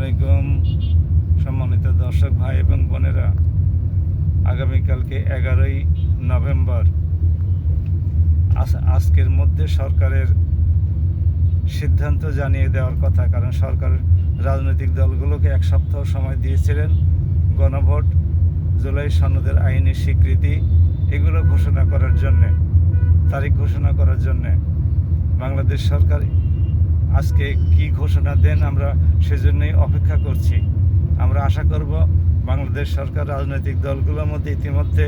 আলাইকুম সম্মানিত দর্শক ভাই এবং বোনেরা, আগামীকালকে 11ই নভেম্বর আজকের মধ্যে সরকারের সিদ্ধান্ত জানিয়ে দেওয়ার কথা। কারণ সরকার রাজনৈতিক দলগুলোকে এক সপ্তাহ সময় দিয়েছিলেন গণভোট, জুলাই সনদের আইনি স্বীকৃতি এগুলো ঘোষণা করার জন্যে, তারিখ ঘোষণা করার জন্যে। বাংলাদেশ সরকার আজকে কি ঘোষণা দেন আমরা সেজন্যই অপেক্ষা করছি। আমরা আশা করব বাংলাদেশ সরকার রাজনৈতিক দলগুলোর মধ্যে ইতিমধ্যে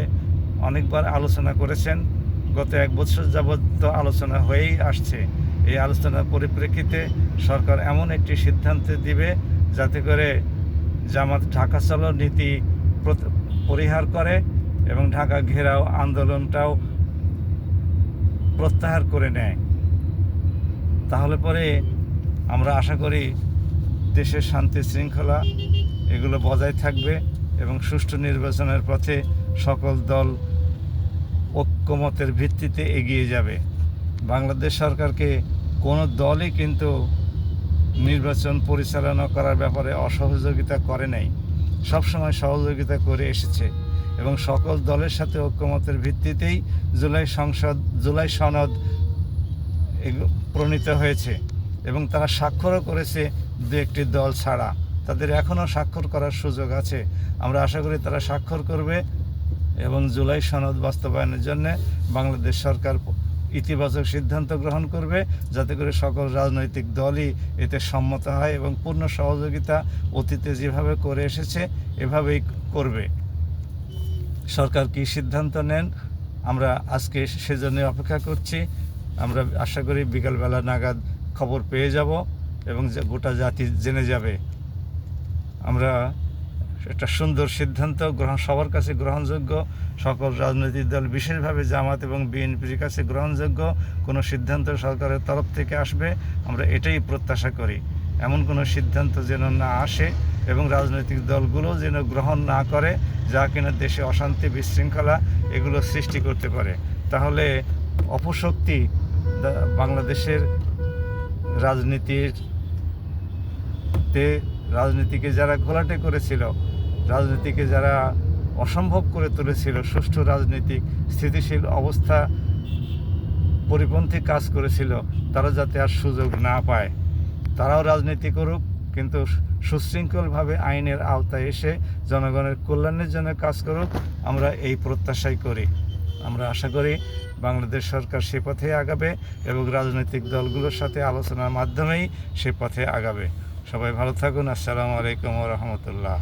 অনেকবার আলোচনা করেছেন, গত 1 বছর যাবৎ তো আলোচনা হয়েই আসছে। এই আলোচনার পরিপ্রেক্ষিতে সরকার এমন একটি সিদ্ধান্ত দিবে যাতে করে জামাত ঢাকা চলো নীতি পরিহার করে এবং ঢাকা ঘেরাও আন্দোলনটাও প্রত্যাহার করে নেয়। তাহলে পরে আমরা আশা করি দেশের শান্তি শৃঙ্খলা এগুলো বজায় থাকবে এবং সুষ্ঠু নির্বাচনের পথে সকল দল ঐক্যমতের ভিত্তিতে এগিয়ে যাবে। বাংলাদেশ সরকারকে কোনো দলই কিন্তু নির্বাচন পরিচালনা করার ব্যাপারে অসহযোগিতা করে নাই, সবসময় সহযোগিতা করে এসেছে এবং সকল দলের সাথে ঐক্যমতের ভিত্তিতেই জুলাই সনদ প্রণীত হয়েছে এবং তারা স্বাক্ষরও করেছে 2-1টি দল ছাড়া। তাদের এখনও স্বাক্ষর করার সুযোগ আছে। আমরা আশা করি তারা স্বাক্ষর করবে এবং জুলাই সনদ বাস্তবায়নের জন্য বাংলাদেশ সরকার ইতিবাচক সিদ্ধান্ত গ্রহণ করবে, যাতে করে সকল রাজনৈতিক দলই এতে সম্মত হয় এবং পূর্ণ সহযোগিতা অতীতে যেভাবে করে এসেছে এভাবেই করবে। সরকার কী সিদ্ধান্ত নেন আমরা আজকে সেজন্য অপেক্ষা করছি। আমরা আশা করি বিকালবেলা নাগাদ খবর পেয়ে যাব এবং গোটা জাতি জেনে যাবে। আমরা একটা সুন্দর সিদ্ধান্ত সবার কাছে গ্রহণযোগ্য, সকল রাজনৈতিক দল বিশেষভাবে জামাত এবং বিএনপির কাছে গ্রহণযোগ্য কোনো সিদ্ধান্ত সরকারের তরফ থেকে আসবে, আমরা এটাই প্রত্যাশা করি। এমন কোনো সিদ্ধান্ত যেন না আসে এবং রাজনৈতিক দলগুলো যেন গ্রহণ না করে যা কিনা দেশে অশান্তি বিশৃঙ্খলা এগুলো সৃষ্টি করতে পারে। তাহলে অপশক্তি বাংলাদেশের রাজনীতিকে যারা ঘোলাটে করেছিল, রাজনীতিকে যারা অসম্ভব করে তুলেছিল, সুষ্ঠু রাজনীতিক স্থিতিশীল অবস্থা পরিপন্থী কাজ করেছিল, তারা যাতে আর সুযোগ না পায়। তারাও রাজনীতি করুক, কিন্তু সুশৃঙ্খলভাবে আইনের আওতায় এসে জনগণের কল্যাণের জন্য কাজ করুক, আমরা এই প্রত্যাশাই করি। আমরা আশা করি বাংলাদেশ সরকার সে পথে আগাবে এবং রাজনৈতিক দলগুলোর সাথে আলোচনার মাধ্যমেই সে পথে আগাবে। সবাই ভালো থাকুন। আসসালামু আলাইকুম ওয়া রাহমাতুল্লাহ।